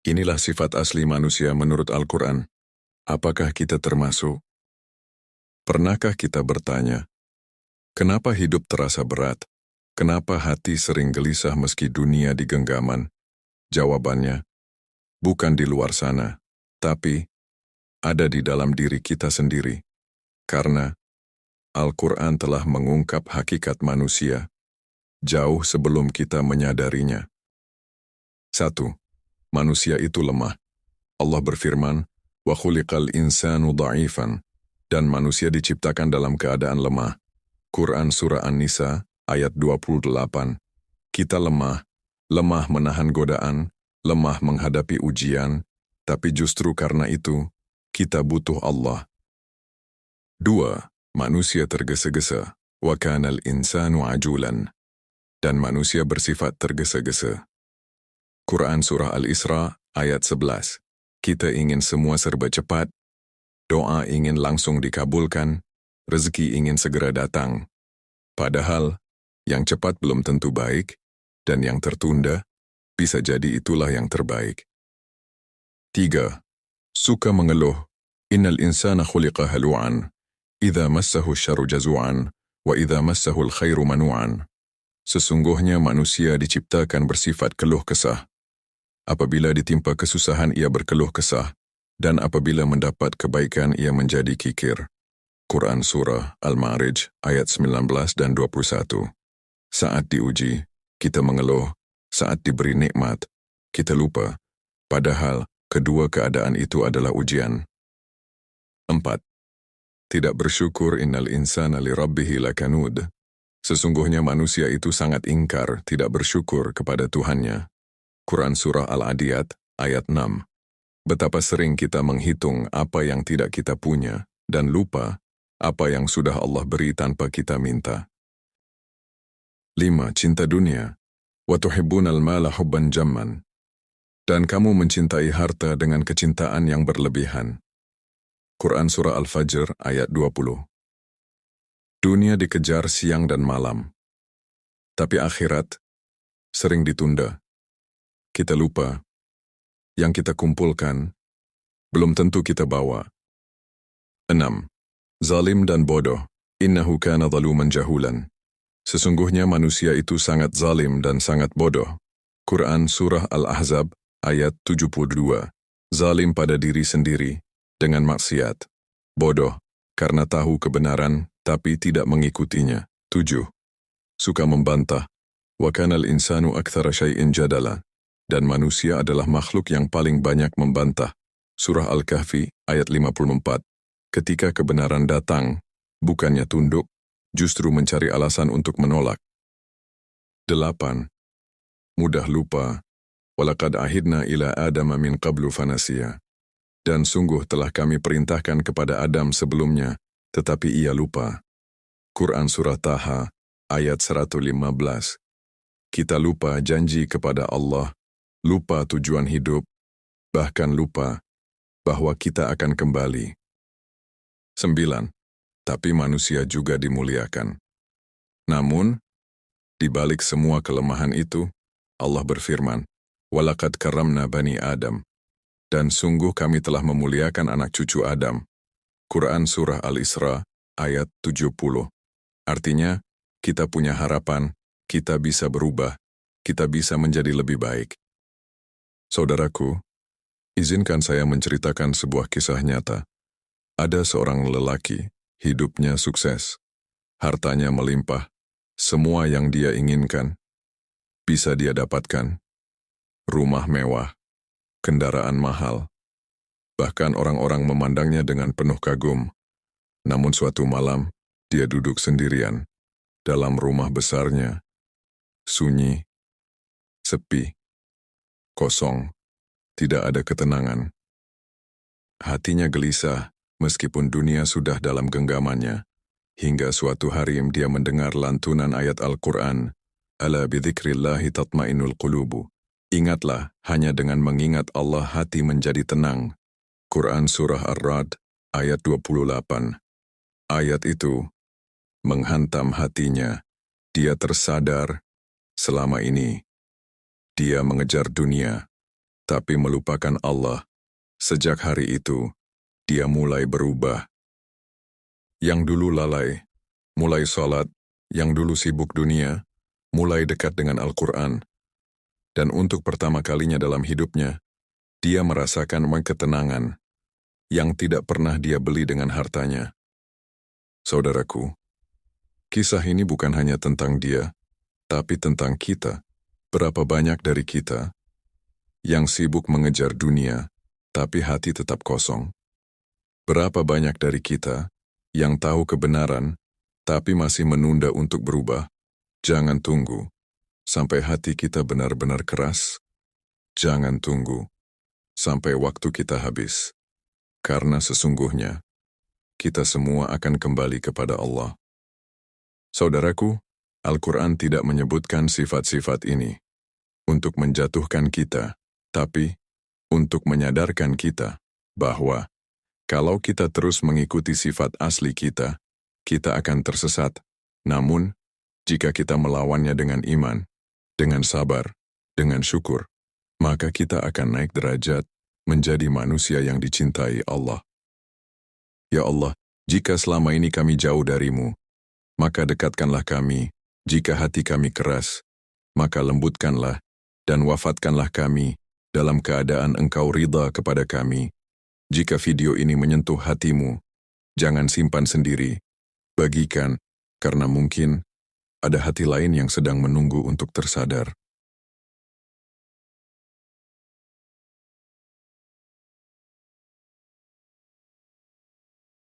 Inilah sifat asli manusia menurut Al-Quran. Apakah kita termasuk? Pernahkah kita bertanya, kenapa hidup terasa berat? Kenapa hati sering gelisah meski dunia di genggaman? Jawabannya, bukan di luar sana, tapi ada di dalam diri kita sendiri. Karena Al-Quran telah mengungkap hakikat manusia jauh sebelum kita menyadarinya. 1. Manusia itu lemah. Allah berfirman, "Wa khuliqal insanu dha'ifan," dan manusia diciptakan dalam keadaan lemah. Quran Surah An-Nisa, ayat 28. Kita lemah menahan godaan, lemah menghadapi ujian, tapi justru karena itu, kita butuh Allah. 2. Manusia tergesa-gesa. Wa kanal insanu ajulan. Dan manusia bersifat tergesa-gesa. Quran Surah Al-Isra, ayat 11. Kita ingin semua serba cepat, doa ingin langsung dikabulkan, rezeki ingin segera datang. Padahal, yang cepat belum tentu baik, dan yang tertunda, bisa jadi itulah yang terbaik. 3. Suka mengeluh. Innal insana khuliqa halu'an. Idza massahu syarru jazu'an, wa idza massahu al-khairu manu'an. Sesungguhnya manusia diciptakan bersifat keluh kesah. Apabila ditimpa kesusahan ia berkeluh kesah, dan apabila mendapat kebaikan ia menjadi kikir. Quran Surah Al-Ma'arij ayat 19 dan 21. Saat diuji, kita mengeluh. Saat diberi nikmat, kita lupa. Padahal, kedua keadaan itu adalah ujian. 4. Tidak bersyukur innal insana li rabbihi lakanud. Sesungguhnya manusia itu sangat ingkar, tidak bersyukur kepada Tuhannya. Quran Surah Al-Adiyat, ayat 6. Betapa sering kita menghitung apa yang tidak kita punya, dan lupa apa yang sudah Allah beri tanpa kita minta. 5. Cinta dunia. Wa tuhibbunal mala hubban jamman. Dan kamu mencintai harta dengan kecintaan yang berlebihan. Quran Surah Al-Fajr, ayat 20. Dunia dikejar siang dan malam. Tapi akhirat sering ditunda. Kita lupa. Yang kita kumpulkan, belum tentu kita bawa. 6. Zalim dan bodoh. Innahu kana zaluman jahulan. Sesungguhnya manusia itu sangat zalim dan sangat bodoh. Quran Surah Al-Ahzab, ayat 72. Zalim pada diri sendiri, dengan maksiat. Bodoh, karena tahu kebenaran, tapi tidak mengikutinya. 7. Suka membantah. Wa kanal insanu aktsara syai'in jadala. Dan manusia adalah makhluk yang paling banyak membantah. Surah Al-Kahfi, ayat 54. Ketika kebenaran datang, bukannya tunduk, justru mencari alasan untuk menolak. 8. Mudah lupa. Walaqad ahidna ila Adama min qablu fanasiya. Dan sungguh telah kami perintahkan kepada Adam sebelumnya, tetapi ia lupa. Quran Surah Taha, ayat 115. Kita lupa janji kepada Allah, lupa tujuan hidup, bahkan lupa bahwa kita akan kembali. 9. Tapi manusia juga dimuliakan. Namun, di balik semua kelemahan itu, Allah berfirman, "Walaqad karramna bani Adam." Dan sungguh kami telah memuliakan anak cucu Adam. Quran Surah Al-Isra, ayat 70. Artinya, kita punya harapan, kita bisa berubah, kita bisa menjadi lebih baik. Saudaraku, izinkan saya menceritakan sebuah kisah nyata. Ada seorang lelaki, hidupnya sukses, hartanya melimpah, semua yang dia inginkan bisa dia dapatkan. Rumah mewah, kendaraan mahal, bahkan orang-orang memandangnya dengan penuh kagum. Namun suatu malam, dia duduk sendirian dalam rumah besarnya, sunyi, sepi, kosong, tidak ada ketenangan. Hatinya gelisah, meskipun dunia sudah dalam genggamannya. Hingga suatu hari dia mendengar lantunan ayat Al-Quran, "Ala bidzikrillahi tatma'innul qulubu." Ingatlah, hanya dengan mengingat Allah hati menjadi tenang. Quran Surah Ar-Ra'd, ayat 28. Ayat itu menghantam hatinya. Dia tersadar, selama ini dia mengejar dunia, tapi melupakan Allah. Sejak hari itu, dia mulai berubah. Yang dulu lalai, mulai sholat, yang dulu sibuk dunia, mulai dekat dengan Al-Quran. Dan untuk pertama kalinya dalam hidupnya, dia merasakan ketenangan yang tidak pernah dia beli dengan hartanya. Saudaraku, kisah ini bukan hanya tentang dia, tapi tentang kita. Berapa banyak dari kita yang sibuk mengejar dunia, tapi hati tetap kosong? Berapa banyak dari kita yang tahu kebenaran, tapi masih menunda untuk berubah? Jangan tunggu sampai hati kita benar-benar keras. Jangan tunggu sampai waktu kita habis. Karena sesungguhnya, kita semua akan kembali kepada Allah. Saudaraku, Al-Quran tidak menyebutkan sifat-sifat ini untuk menjatuhkan kita, tapi untuk menyadarkan kita bahwa kalau kita terus mengikuti sifat asli kita, kita akan tersesat. Namun, jika kita melawannya dengan iman, dengan sabar, dengan syukur, maka kita akan naik derajat menjadi manusia yang dicintai Allah. Ya Allah, jika selama ini kami jauh darimu, maka dekatkanlah kami. Jika hati kami keras, maka lembutkanlah dan wafatkanlah kami dalam keadaan Engkau ridha kepada kami. Jika video ini menyentuh hatimu, jangan simpan sendiri. Bagikan, karena mungkin ada hati lain yang sedang menunggu untuk tersadar.